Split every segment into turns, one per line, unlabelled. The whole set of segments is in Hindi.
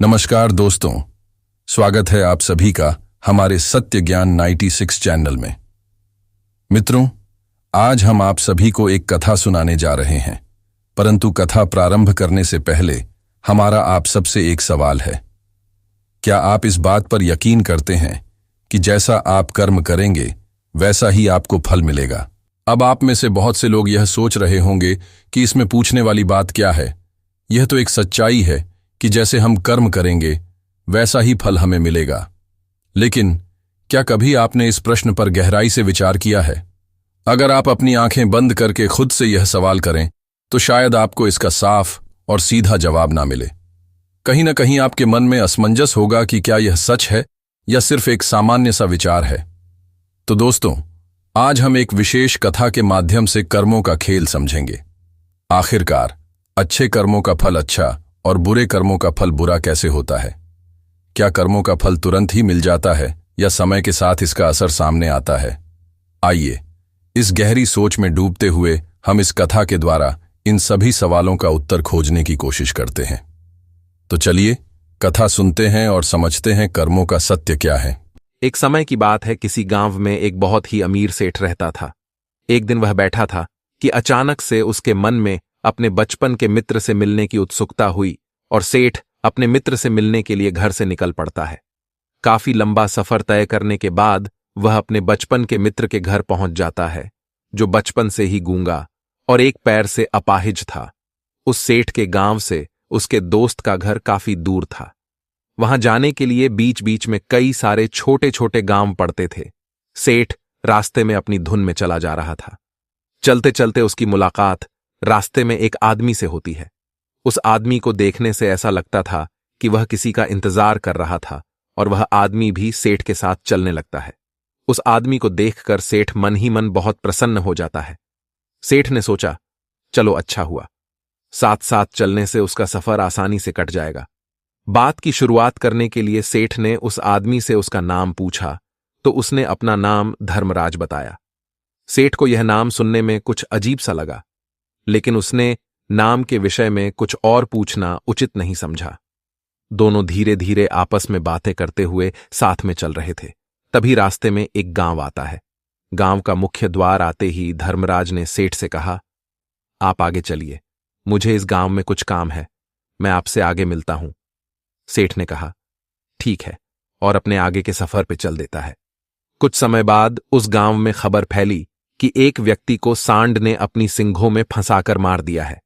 नमस्कार दोस्तों, स्वागत है आप सभी का हमारे सत्य ज्ञान 96 चैनल में। मित्रों, आज हम आप सभी को एक कथा सुनाने जा रहे हैं, परंतु कथा प्रारंभ करने से पहले हमारा आप सबसे एक सवाल है। क्या आप इस बात पर यकीन करते हैं कि जैसा आप कर्म करेंगे वैसा ही आपको फल मिलेगा? अब आप में से बहुत से लोग यह सोच रहे होंगे कि इसमें पूछने वाली बात क्या है। यह तो एक सच्चाई है कि जैसे हम कर्म करेंगे वैसा ही फल हमें मिलेगा। लेकिन क्या कभी आपने इस प्रश्न पर गहराई से विचार किया है? अगर आप अपनी आंखें बंद करके खुद से यह सवाल करें तो शायद आपको इसका साफ और सीधा जवाब ना मिले। कहीं ना कहीं आपके मन में असमंजस होगा कि क्या यह सच है या सिर्फ एक सामान्य सा विचार है। तो दोस्तों, आज हम एक विशेष कथा के माध्यम से कर्मों का खेल समझेंगे। आखिरकार अच्छे कर्मों का फल अच्छा और बुरे कर्मों का फल बुरा कैसे होता है? क्या कर्मों का फल तुरंत ही मिल जाता है या समय के साथ इसका असर सामने आता है? आइए, इस गहरी सोच में डूबते हुए हम इस कथा के द्वारा इन सभी सवालों का उत्तर खोजने की कोशिश करते हैं। तो चलिए कथा सुनते हैं और समझते हैं कर्मों का सत्य क्या है।
एक समय की बात है, किसी गांव में एक बहुत ही अमीर सेठ रहता था। एक दिन वह बैठा था कि अचानक से उसके मन में अपने बचपन के मित्र से मिलने की उत्सुकता हुई और सेठ अपने मित्र से मिलने के लिए घर से निकल पड़ता है। काफी लंबा सफर तय करने के बाद वह अपने बचपन के मित्र के घर पहुंच जाता है, जो बचपन से ही गूंगा और एक पैर से अपाहिज था। उस सेठ के गांव से उसके दोस्त का घर काफी दूर था। वहां जाने के लिए बीच बीच में कई सारे छोटे छोटे गांव पड़ते थे। सेठ रास्ते में अपनी धुन में चला जा रहा था। चलते चलते उसकी मुलाकात रास्ते में एक आदमी से होती है। उस आदमी को देखने से ऐसा लगता था कि वह किसी का इंतजार कर रहा था और वह आदमी भी सेठ के साथ चलने लगता है। उस आदमी को देखकर सेठ मन ही मन बहुत प्रसन्न हो जाता है। सेठ ने सोचा, चलो अच्छा हुआ, साथ साथ चलने से उसका सफर आसानी से कट जाएगा। बात की शुरुआत करने के लिए सेठ ने उस आदमी से उसका नाम पूछा तो उसने अपना नाम धर्मराज बताया। सेठ को यह नाम सुनने में कुछ अजीब सा लगा, लेकिन उसने नाम के विषय में कुछ और पूछना उचित नहीं समझा। दोनों धीरे धीरे आपस में बातें करते हुए साथ में चल रहे थे। तभी रास्ते में एक गांव आता है। गांव का मुख्य द्वार आते ही धर्मराज ने सेठ से कहा, आप आगे चलिए, मुझे इस गांव में कुछ काम है, मैं आपसे आगे मिलता हूं। सेठ ने कहा, ठीक है, और अपने आगे के सफर पे चल देता है। कुछ समय बाद उस गांव में खबर फैली कि एक व्यक्ति को सांड ने अपनी सिंघों में फंसाकर मार दिया है।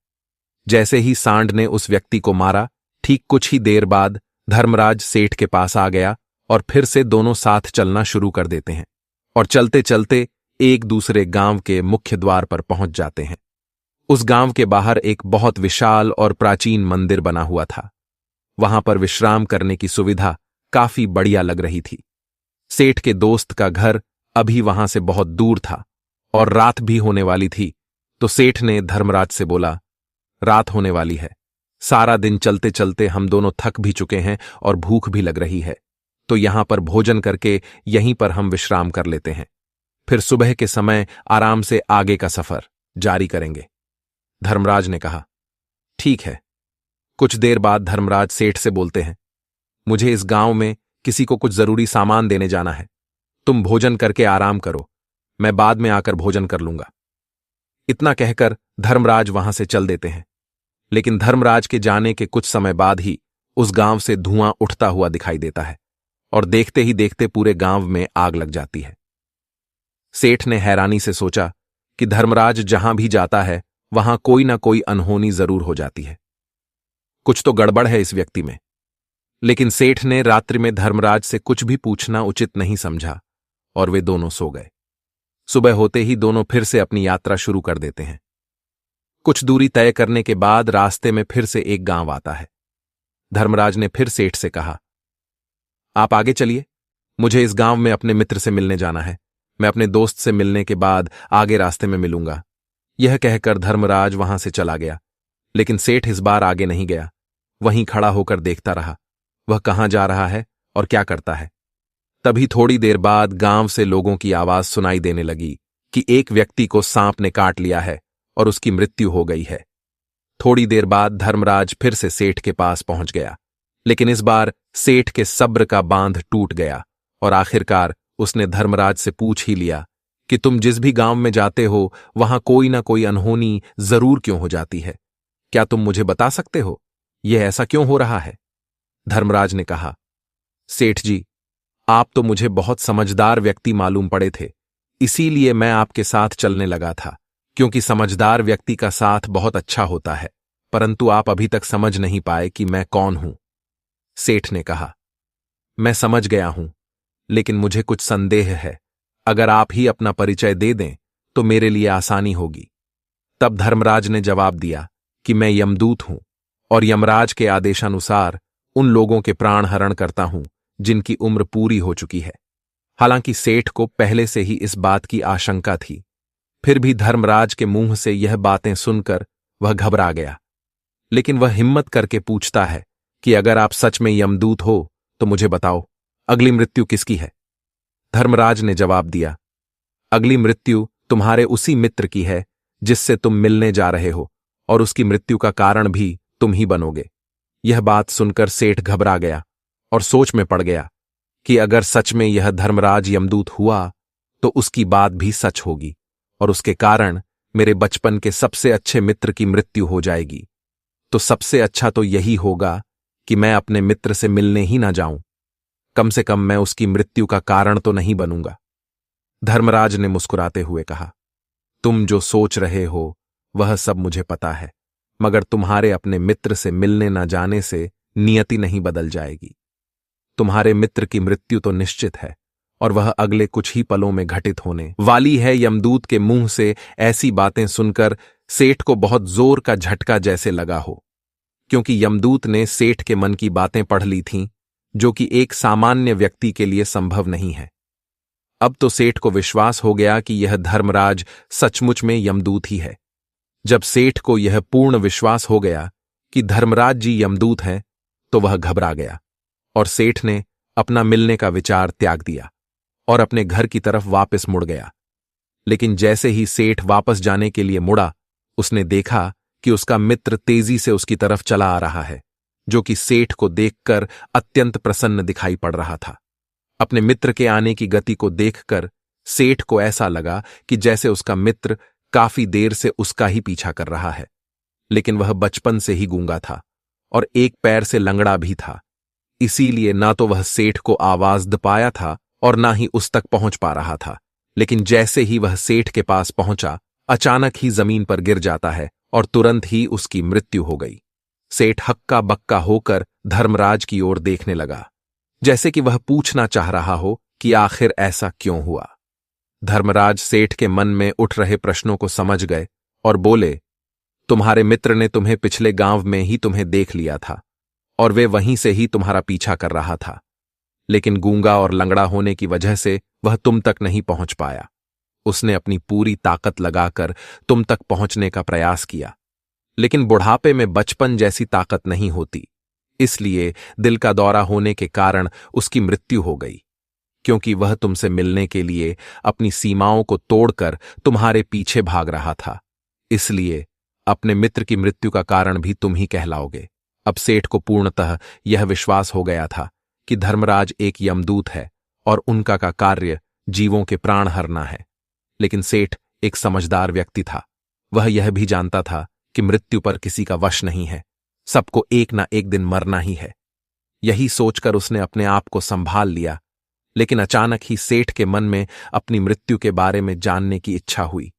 जैसे ही सांड ने उस व्यक्ति को मारा, ठीक कुछ ही देर बाद धर्मराज सेठ के पास आ गया और फिर से दोनों साथ चलना शुरू कर देते हैं और चलते चलते एक दूसरे गांव के मुख्य द्वार पर पहुंच जाते हैं। उस गांव के बाहर एक बहुत विशाल और प्राचीन मंदिर बना हुआ था। वहां पर विश्राम करने की सुविधा काफी बढ़िया लग रही थी। सेठ के दोस्त का घर अभी वहां से बहुत दूर था और रात भी होने वाली थी, तो सेठ ने धर्मराज से बोला, रात होने वाली है, सारा दिन चलते चलते हम दोनों थक भी चुके हैं और भूख भी लग रही है, तो यहां पर भोजन करके यहीं पर हम विश्राम कर लेते हैं, फिर सुबह के समय आराम से आगे का सफर जारी करेंगे। धर्मराज ने कहा, ठीक है। कुछ देर बाद धर्मराज सेठ से बोलते हैं, मुझे इस गांव में किसी को कुछ जरूरी सामान देने जाना है, तुम भोजन करके आराम करो, मैं बाद में आकर भोजन कर लूंगा। इतना कहकर धर्मराज वहां से चल देते हैं। लेकिन धर्मराज के जाने के कुछ समय बाद ही उस गांव से धुआं उठता हुआ दिखाई देता है और देखते ही देखते पूरे गांव में आग लग जाती है। सेठ ने हैरानी से सोचा कि धर्मराज जहां भी जाता है वहां कोई ना कोई अनहोनी जरूर हो जाती है, कुछ तो गड़बड़ है इस व्यक्ति में। लेकिन सेठ ने रात्रि में धर्मराज से कुछ भी पूछना उचित नहीं समझा और वे दोनों सो गए। सुबह होते ही दोनों फिर से अपनी यात्रा शुरू कर देते हैं। कुछ दूरी तय करने के बाद रास्ते में फिर से एक गांव आता है। धर्मराज ने फिर सेठ से कहा, आप आगे चलिए, मुझे इस गांव में अपने मित्र से मिलने जाना है, मैं अपने दोस्त से मिलने के बाद आगे रास्ते में मिलूंगा। यह कहकर धर्मराज वहां से चला गया। लेकिन सेठ इस बार आगे नहीं गया, वहीं खड़ा होकर देखता रहा वह कहां जा रहा है और क्या करता है। तभी थोड़ी देर बाद गांव से लोगों की आवाज सुनाई देने लगी कि एक व्यक्ति को सांप ने काट लिया है और उसकी मृत्यु हो गई है। थोड़ी देर बाद धर्मराज फिर से सेठ के पास पहुंच गया। लेकिन इस बार सेठ के सब्र का बांध टूट गया और आखिरकार उसने धर्मराज से पूछ ही लिया कि तुम जिस भी गांव में जाते हो वहां कोई ना कोई अनहोनी जरूर क्यों हो जाती है। क्या तुम मुझे बता सकते हो यह ऐसा क्यों हो रहा है? धर्मराज ने कहा, सेठ जी, आप तो मुझे बहुत समझदार व्यक्ति मालूम पड़े थे, इसीलिए मैं आपके साथ चलने लगा था, क्योंकि समझदार व्यक्ति का साथ बहुत अच्छा होता है, परंतु आप अभी तक समझ नहीं पाए कि मैं कौन हूं। सेठ ने कहा, मैं समझ गया हूं, लेकिन मुझे कुछ संदेह है। अगर आप ही अपना परिचय दे दें तो मेरे लिए आसानी होगी। तब धर्मराज ने जवाब दिया कि मैं यमदूत हूं और यमराज के आदेशानुसार उन लोगों के प्राण हरण करता हूं जिनकी उम्र पूरी हो चुकी है। हालांकि सेठ को पहले से ही इस बात की आशंका थी, फिर भी धर्मराज के मुंह से यह बातें सुनकर वह घबरा गया। लेकिन वह हिम्मत करके पूछता है कि अगर आप सच में यमदूत हो तो मुझे बताओ, अगली मृत्यु किसकी है? धर्मराज ने जवाब दिया, अगली मृत्यु तुम्हारे उसी मित्र की है जिससे तुम मिलने जा रहे हो, और उसकी मृत्यु का कारण भी तुम ही बनोगे। यह बात सुनकर सेठ घबरा गया और सोच में पड़ गया कि अगर सच में यह धर्मराज यमदूत हुआ तो उसकी बात भी सच होगी और उसके कारण मेरे बचपन के सबसे अच्छे मित्र की मृत्यु हो जाएगी। तो सबसे अच्छा तो यही होगा कि मैं अपने मित्र से मिलने ही ना जाऊं। कम से कम मैं उसकी मृत्यु का कारण तो नहीं बनूंगा। धर्मराज ने मुस्कुराते हुए कहा, तुम जो सोच रहे हो वह सब मुझे पता है, मगर तुम्हारे अपने मित्र से मिलने न जाने से नियति नहीं बदल जाएगी। तुम्हारे मित्र की मृत्यु तो निश्चित है और वह अगले कुछ ही पलों में घटित होने वाली है। यमदूत के मुंह से ऐसी बातें सुनकर सेठ को बहुत जोर का झटका जैसे लगा हो, क्योंकि यमदूत ने सेठ के मन की बातें पढ़ ली थीं, जो कि एक सामान्य व्यक्ति के लिए संभव नहीं है। अब तो सेठ को विश्वास हो गया कि यह धर्मराज सचमुच में यमदूत ही है। जब सेठ को यह पूर्ण विश्वास हो गया कि धर्मराज जी यमदूत हैं, तो वह घबरा गया और सेठ ने अपना मिलने का विचार त्याग दिया और अपने घर की तरफ वापस मुड़ गया। लेकिन जैसे ही सेठ वापस जाने के लिए मुड़ा, उसने देखा कि उसका मित्र तेजी से उसकी तरफ चला आ रहा है, जो कि सेठ को देखकर अत्यंत प्रसन्न दिखाई पड़ रहा था। अपने मित्र के आने की गति को देखकर सेठ को ऐसा लगा कि जैसे उसका मित्र काफी देर से उसका ही पीछा कर रहा है, लेकिन वह बचपन से ही गूंगा था और एक पैर से लंगड़ा भी था, इसीलिए ना तो वह सेठ को आवाज दे पाया था और ना ही उस तक पहुंच पा रहा था। लेकिन जैसे ही वह सेठ के पास पहुंचा, अचानक ही जमीन पर गिर जाता है और तुरंत ही उसकी मृत्यु हो गई। सेठ हक्का बक्का होकर धर्मराज की ओर देखने लगा, जैसे कि वह पूछना चाह रहा हो कि आखिर ऐसा क्यों हुआ। धर्मराज सेठ के मन में उठ रहे प्रश्नों को समझ गए और बोले, तुम्हारे मित्र ने तुम्हें पिछले गांव में ही तुम्हें देख लिया था और वे वहीं से ही तुम्हारा पीछा कर रहा था, लेकिन गूंगा और लंगड़ा होने की वजह से वह तुम तक नहीं पहुंच पाया। उसने अपनी पूरी ताकत लगाकर तुम तक पहुंचने का प्रयास किया, लेकिन बुढ़ापे में बचपन जैसी ताकत नहीं होती, इसलिए दिल का दौरा होने के कारण उसकी मृत्यु हो गई, क्योंकि वह तुमसे मिलने के लिए अपनी सीमाओं को तोड़कर तुम्हारे पीछे भाग रहा था। इसलिए अपने मित्र की मृत्यु का कारण भी तुम ही कहलाओगे। अब सेठ को पूर्णतः यह विश्वास हो गया था कि धर्मराज एक यमदूत है और उनका का कार्य जीवों के प्राण हरना है। लेकिन सेठ एक समझदार व्यक्ति था। वह यह भी जानता था कि मृत्यु पर किसी का वश नहीं है, सबको एक ना एक दिन मरना ही है। यही सोचकर उसने अपने आप को संभाल लिया, लेकिन अचानक ही सेठ के मन में अपनी मृत्यु के बारे में जानने की इच्छा हुई।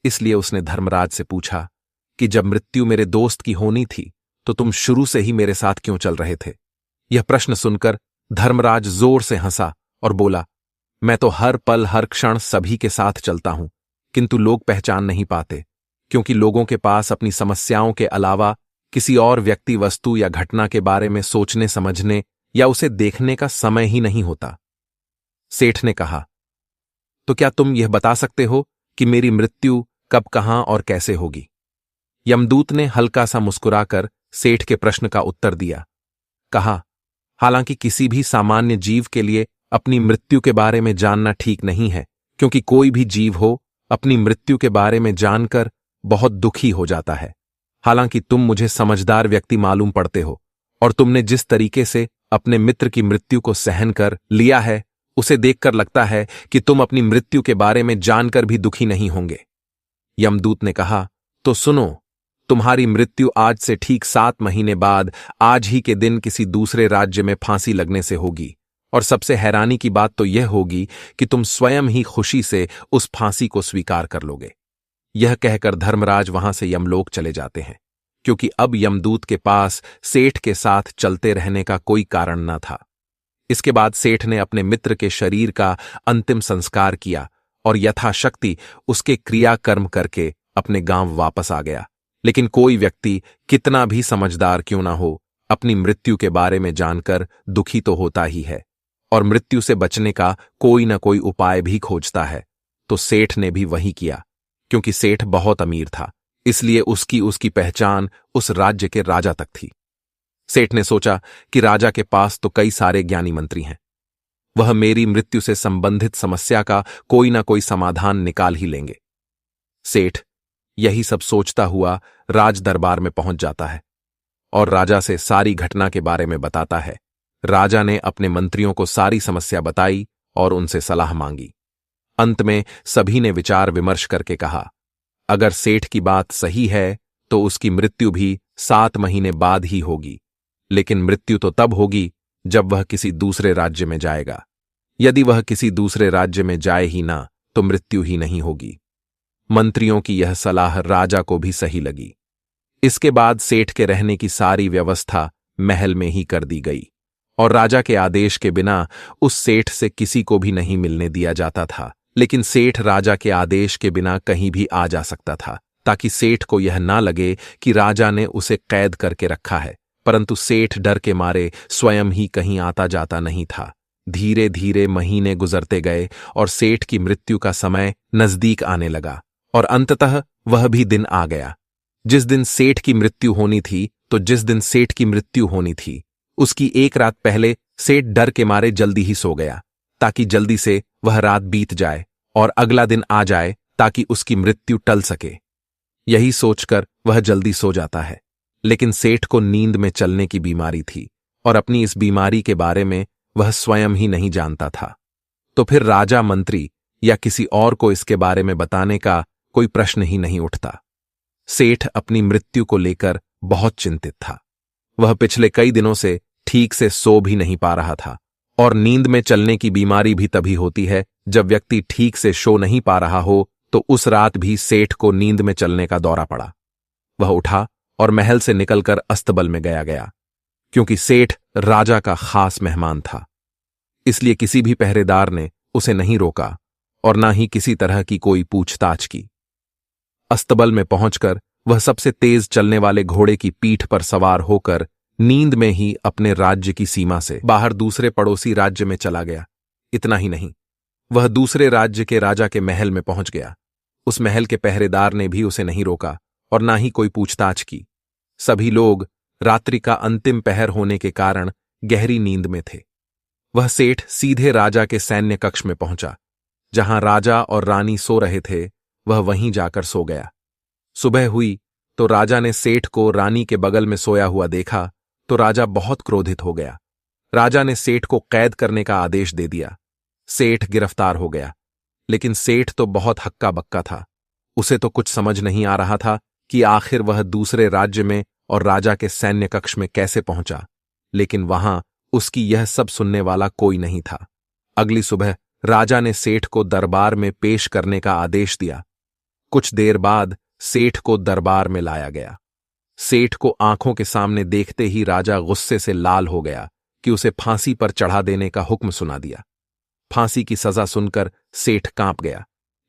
इसलिए उसने धर्मराज से पूछा कि जब मृत्यु मेरे दोस्त की होनी थी तो तुम शुरू से ही मेरे साथ क्यों चल रहे थे? यह प्रश्न सुनकर धर्मराज जोर से हंसा और बोला, मैं तो हर पल हर क्षण सभी के साथ चलता हूं, किंतु लोग पहचान नहीं पाते, क्योंकि लोगों के पास अपनी समस्याओं के अलावा किसी और व्यक्ति, वस्तु या घटना के बारे में सोचने समझने या उसे देखने का समय ही नहीं होता। सेठ ने कहा, तो क्या तुम यह बता सकते हो कि मेरी मृत्यु कब, कहां और कैसे होगी? यमदूत ने हल्का सा मुस्कुराकर सेठ के प्रश्न का उत्तर दिया। कहा, हालांकि किसी भी सामान्य जीव के लिए अपनी मृत्यु के बारे में जानना ठीक नहीं है, क्योंकि कोई भी जीव हो अपनी मृत्यु के बारे में जानकर बहुत दुखी हो जाता है। हालांकि तुम मुझे समझदार व्यक्ति मालूम पड़ते हो और तुमने जिस तरीके से अपने मित्र की मृत्यु को सहन कर लिया है, उसे देखकर लगता है कि तुम अपनी मृत्यु के बारे में जानकर भी दुखी नहीं होंगे। यमदूत ने कहा, तो सुनो, तुम्हारी मृत्यु आज से ठीक 7 महीने बाद आज ही के दिन किसी दूसरे राज्य में फांसी लगने से होगी। और सबसे हैरानी की बात तो यह होगी कि तुम स्वयं ही खुशी से उस फांसी को स्वीकार कर लोगे। यह कहकर धर्मराज वहां से यमलोक चले जाते हैं, क्योंकि अब यमदूत के पास सेठ के साथ चलते रहने का कोई कारण न था। इसके बाद सेठ ने अपने मित्र के शरीर का अंतिम संस्कार किया और यथाशक्ति उसके क्रियाकर्म करके अपने गांव वापस आ गया। लेकिन कोई व्यक्ति कितना भी समझदार क्यों ना हो, अपनी मृत्यु के बारे में जानकर दुखी तो होता ही है और मृत्यु से बचने का कोई न कोई उपाय भी खोजता है। तो सेठ ने भी वही किया। क्योंकि सेठ बहुत अमीर था, इसलिए उसकी पहचान उस राज्य के राजा तक थी। सेठ ने सोचा कि राजा के पास तो कई सारे ज्ञानी मंत्री हैं, वह मेरी मृत्यु से संबंधित समस्या का कोई ना कोई समाधान निकाल ही लेंगे। सेठ यही सब सोचता हुआ राज दरबार में पहुंच जाता है और राजा से सारी घटना के बारे में बताता है। राजा ने अपने मंत्रियों को सारी समस्या बताई और उनसे सलाह मांगी। अंत में सभी ने विचार विमर्श करके कहा, अगर सेठ की बात सही है तो उसकी मृत्यु भी 7 महीने बाद ही होगी, लेकिन मृत्यु तो तब होगी जब वह किसी दूसरे राज्य में जाएगा। यदि वह किसी दूसरे राज्य में जाए ही ना तो मृत्यु ही नहीं होगी। मंत्रियों की यह सलाह राजा को भी सही लगी। इसके बाद सेठ के रहने की सारी व्यवस्था महल में ही कर दी गई और राजा के आदेश के बिना उस सेठ से किसी को भी नहीं मिलने दिया जाता था। लेकिन सेठ राजा के आदेश के बिना कहीं भी आ जा सकता था, ताकि सेठ को यह ना लगे कि राजा ने उसे कैद करके रखा है। परंतु सेठ डर के मारे स्वयं ही कहीं आता जाता नहीं था। धीरे धीरे महीने गुजरते गए और सेठ की मृत्यु का समय नजदीक आने लगा और अंततः वह भी दिन आ गया जिस दिन सेठ की मृत्यु होनी थी। तो जिस दिन सेठ की मृत्यु होनी थी उसकी एक रात पहले सेठ डर के मारे जल्दी ही सो गया, ताकि जल्दी से वह रात बीत जाए और अगला दिन आ जाए, ताकि उसकी मृत्यु टल सके। यही सोचकर वह जल्दी सो जाता है। लेकिन सेठ को नींद में चलने की बीमारी थी और अपनी इस बीमारी के बारे में वह स्वयं ही नहीं जानता था। तो फिर राजा, मंत्री या किसी और को इसके बारे में बताने का कोई प्रश्न ही नहीं उठता। सेठ अपनी मृत्यु को लेकर बहुत चिंतित था। वह पिछले कई दिनों से ठीक से सो भी नहीं पा रहा था और नींद में चलने की बीमारी भी तभी होती है जब व्यक्ति ठीक से सो नहीं पा रहा हो। तो उस रात भी सेठ को नींद में चलने का दौरा पड़ा। वह उठा और महल से निकलकर अस्तबल में गया, क्योंकि सेठ राजा का खास मेहमान था। इसलिए किसी भी पहरेदार ने उसे नहीं रोका और ना ही किसी तरह की कोई पूछताछ की। अस्तबल में पहुंचकर वह सबसे तेज चलने वाले घोड़े की पीठ पर सवार होकर नींद में ही अपने राज्य की सीमा से बाहर दूसरे पड़ोसी राज्य में चला गया। इतना ही नहीं, वह दूसरे राज्य के राजा के महल में पहुंच गया। उस महल के पहरेदार ने भी उसे नहीं रोका और ना ही कोई पूछताछ की। सभी लोग रात्रि का अंतिम पहर होने के कारण गहरी नींद में थे। वह सेठ सीधे राजा के सैन्य कक्ष में पहुंचा। जहां राजा और रानी सो रहे थे, वह वहीं जाकर सो गया। सुबह हुई तो राजा ने सेठ को रानी के बगल में सोया हुआ देखा तो राजा बहुत क्रोधित हो गया। राजा ने सेठ को कैद करने का आदेश दे दिया। सेठ गिरफ्तार हो गया, लेकिन सेठ तो बहुत हक्का बक्का था। उसे तो कुछ समझ नहीं आ रहा था कि आखिर वह दूसरे राज्य में और राजा के सैन्य कक्ष में कैसे पहुंचा। लेकिन वहां उसकी यह सब सुनने वाला कोई नहीं था। अगली सुबह राजा ने सेठ को दरबार में पेश करने का आदेश दिया। कुछ देर बाद सेठ को दरबार में लाया गया। सेठ को आंखों के सामने देखते ही राजा गुस्से से लाल हो गया कि उसे फांसी पर चढ़ा देने का हुक्म सुना दिया। फांसी की सजा सुनकर सेठ कांप गया,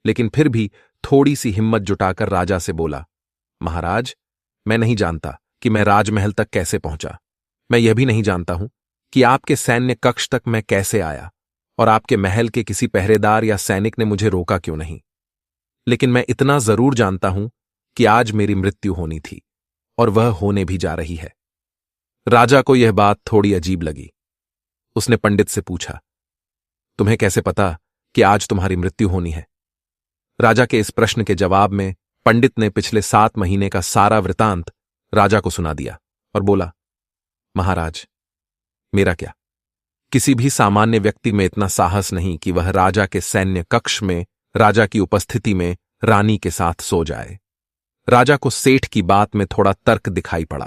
लेकिन फिर भी थोड़ी सी हिम्मत जुटाकर राजा से बोला, महाराज, मैं नहीं जानता कि मैं राजमहल तक कैसे पहुंचा। मैं यह भी नहीं जानता हूं कि आपके सैन्य कक्ष तक मैं कैसे आया और आपके महल के किसी पहरेदार या सैनिक ने मुझे रोका क्यों नहीं। लेकिन मैं इतना जरूर जानता हूं कि आज मेरी मृत्यु होनी थी और वह होने भी जा रही है। राजा को यह बात थोड़ी अजीब लगी। उसने पंडित से पूछा, तुम्हें कैसे पता कि आज तुम्हारी मृत्यु होनी है? राजा के इस प्रश्न के जवाब में पंडित ने पिछले 7 महीने का सारा वृतांत राजा को सुना दिया और बोला, महाराज, मेरा क्या? किसी भी सामान्य व्यक्ति में इतना साहस नहीं कि वह राजा के सैन्य कक्ष में राजा की उपस्थिति में रानी के साथ सो जाए। राजा को सेठ की बात में थोड़ा तर्क दिखाई पड़ा,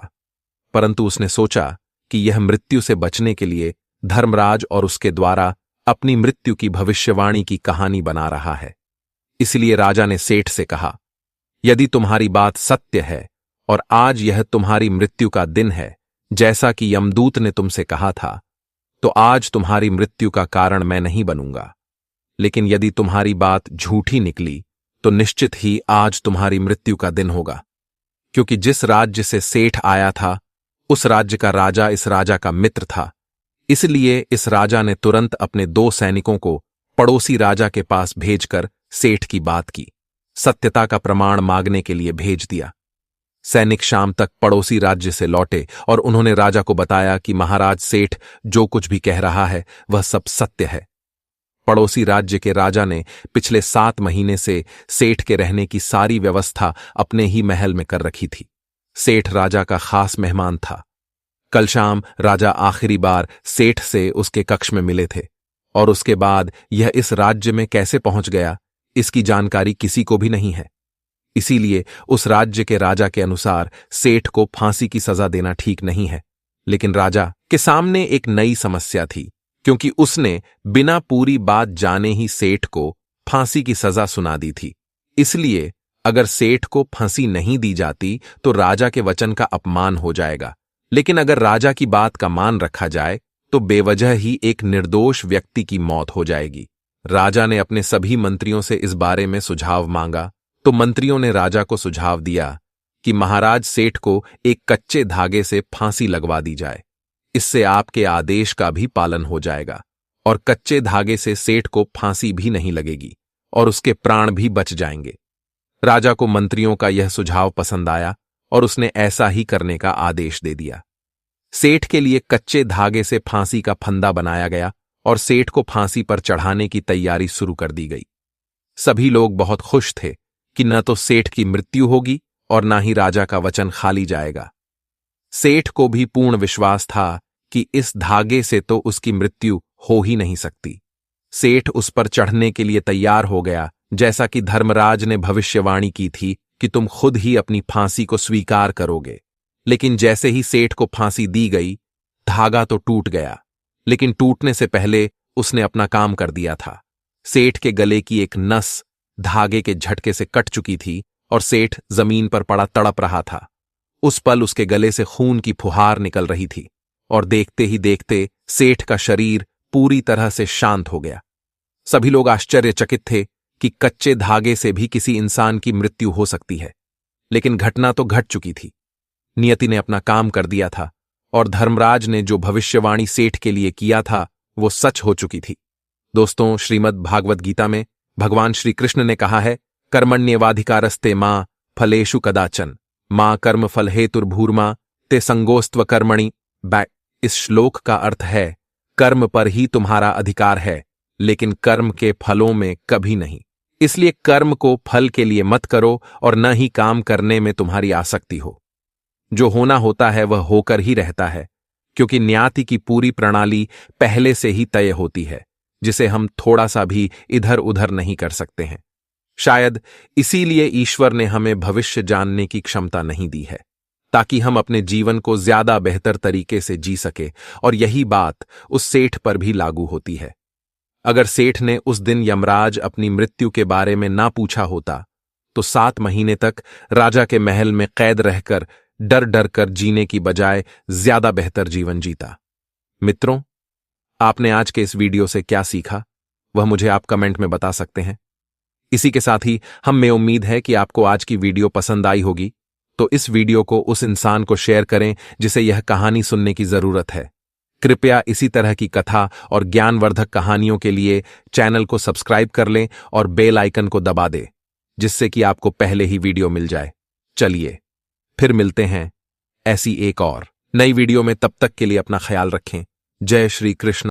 परंतु उसने सोचा कि यह मृत्यु से बचने के लिए धर्मराज और उसके द्वारा अपनी मृत्यु की भविष्यवाणी की कहानी बना रहा है। इसलिए राजा ने सेठ से कहा, यदि तुम्हारी बात सत्य है और आज यह तुम्हारी मृत्यु का दिन है, जैसा कि यमदूत ने तुमसे कहा था, तो आज तुम्हारी मृत्यु का कारण मैं नहीं बनूंगा। लेकिन यदि तुम्हारी बात झूठी निकली तो निश्चित ही आज तुम्हारी मृत्यु का दिन होगा, क्योंकि जिस राज्य से सेठ आया था उस राज्य का राजा इस राजा का मित्र था। इसलिए इस राजा ने तुरंत अपने 2 सैनिकों को पड़ोसी राजा के पास भेजकर सेठ की बात की, सत्यता का प्रमाण मांगने के लिए भेज दिया। सैनिक शाम तक पड़ोसी राज्य से लौटे और उन्होंने राजा को बताया कि महाराज सेठ जो कुछ भी कह रहा है वह सब सत्य है। पड़ोसी राज्य के राजा ने पिछले 7 महीने से सेठ के रहने की सारी व्यवस्था अपने ही महल में कर रखी थी। सेठ राजा का खास मेहमान था। कल शाम राजा आखिरी बार सेठ से उसके कक्ष में मिले थे और उसके बाद यह इस राज्य में कैसे पहुंच गया, इसकी जानकारी किसी को भी नहीं है। इसीलिए उस राज्य के राजा के अनुसार सेठ को फांसी की सजा देना ठीक नहीं है। लेकिन राजा के सामने एक नई समस्या थी, क्योंकि उसने बिना पूरी बात जाने ही सेठ को फांसी की सजा सुना दी थी। इसलिए अगर सेठ को फांसी नहीं दी जाती तो राजा के वचन का अपमान हो जाएगा, लेकिन अगर राजा की बात का मान रखा जाए तो बेवजह ही एक निर्दोष व्यक्ति की मौत हो जाएगी। राजा ने अपने सभी मंत्रियों से इस बारे में सुझाव मांगा तो मंत्रियों ने राजा को सुझाव दिया कि महाराज सेठ को एक कच्चे धागे से फांसी लगवा दी जाए। इससे आपके आदेश का भी पालन हो जाएगा और कच्चे धागे से सेठ को फांसी भी नहीं लगेगी और उसके प्राण भी बच जाएंगे। राजा को मंत्रियों का यह सुझाव पसंद आया और उसने ऐसा ही करने का आदेश दे दिया। सेठ के लिए कच्चे धागे से फांसी का फंदा बनाया गया और सेठ को फांसी पर चढ़ाने की तैयारी शुरू कर दी गई। सभी लोग बहुत खुश थे कि न तो सेठ की मृत्यु होगी और न ही राजा का वचन खाली जाएगा। सेठ को भी पूर्ण विश्वास था कि इस धागे से तो उसकी मृत्यु हो ही नहीं सकती। सेठ उस पर चढ़ने के लिए तैयार हो गया, जैसा कि धर्मराज ने भविष्यवाणी की थी कि तुम खुद ही अपनी फांसी को स्वीकार करोगे। लेकिन जैसे ही सेठ को फांसी दी गई, धागा तो टूट गया, लेकिन टूटने से पहले उसने अपना काम कर दिया था। सेठ के गले की एक नस धागे के झटके से कट चुकी थी और सेठ जमीन पर पड़ा तड़प रहा था। उस पल उसके गले से खून की फुहार निकल रही थी और देखते ही देखते सेठ का शरीर पूरी तरह से शांत हो गया। सभी लोग आश्चर्यचकित थे कि कच्चे धागे से भी किसी इंसान की मृत्यु हो सकती है, लेकिन घटना तो घट चुकी थी। नियति ने अपना काम कर दिया था और धर्मराज ने जो भविष्यवाणी सेठ के लिए किया था वो सच हो चुकी थी। दोस्तों, श्रीमद् भागवत गीता में भगवान श्री कृष्ण ने कहा है, कर्मण्येवाधिकारस्ते मां फलेषु कदाचन मां कर्म फल हेतुर्भूर्मा ते संगोस्त्व कर्मणि। इस श्लोक का अर्थ है, कर्म पर ही तुम्हारा अधिकार है, लेकिन कर्म के फलों में कभी नहीं। इसलिए कर्म को फल के लिए मत करो और न ही काम करने में तुम्हारी आसक्ति हो। जो होना होता है वह होकर ही रहता है, क्योंकि न्याति की पूरी प्रणाली पहले से ही तय होती है, जिसे हम थोड़ा सा भी इधर उधर नहीं कर सकते हैं। शायद इसीलिए ईश्वर ने हमें भविष्य जानने की क्षमता नहीं दी है, ताकि हम अपने जीवन को ज्यादा बेहतर तरीके से जी सके। और यही बात उस सेठ पर भी लागू होती है। अगर सेठ ने उस दिन यमराज अपनी मृत्यु के बारे में ना पूछा होता तो 7 महीने तक राजा के महल में कैद रहकर डर डर कर जीने की बजाय ज्यादा बेहतर जीवन जीता। मित्रों, आपने आज के इस वीडियो से क्या सीखा वह मुझे आप कमेंट में बता सकते हैं। इसी के साथ ही हमें उम्मीद है कि आपको आज की वीडियो पसंद आई होगी, तो इस वीडियो को उस इंसान को शेयर करें जिसे यह कहानी सुनने की जरूरत है। कृपया इसी तरह की कथा और ज्ञानवर्धक कहानियों के लिए चैनल को सब्सक्राइब कर लें और बेल आइकन को दबा दें, जिससे कि आपको पहले ही वीडियो मिल जाए। चलिए फिर मिलते हैं ऐसी एक और नई वीडियो में। तब तक के लिए अपना ख्याल रखें। जय श्री कृष्ण।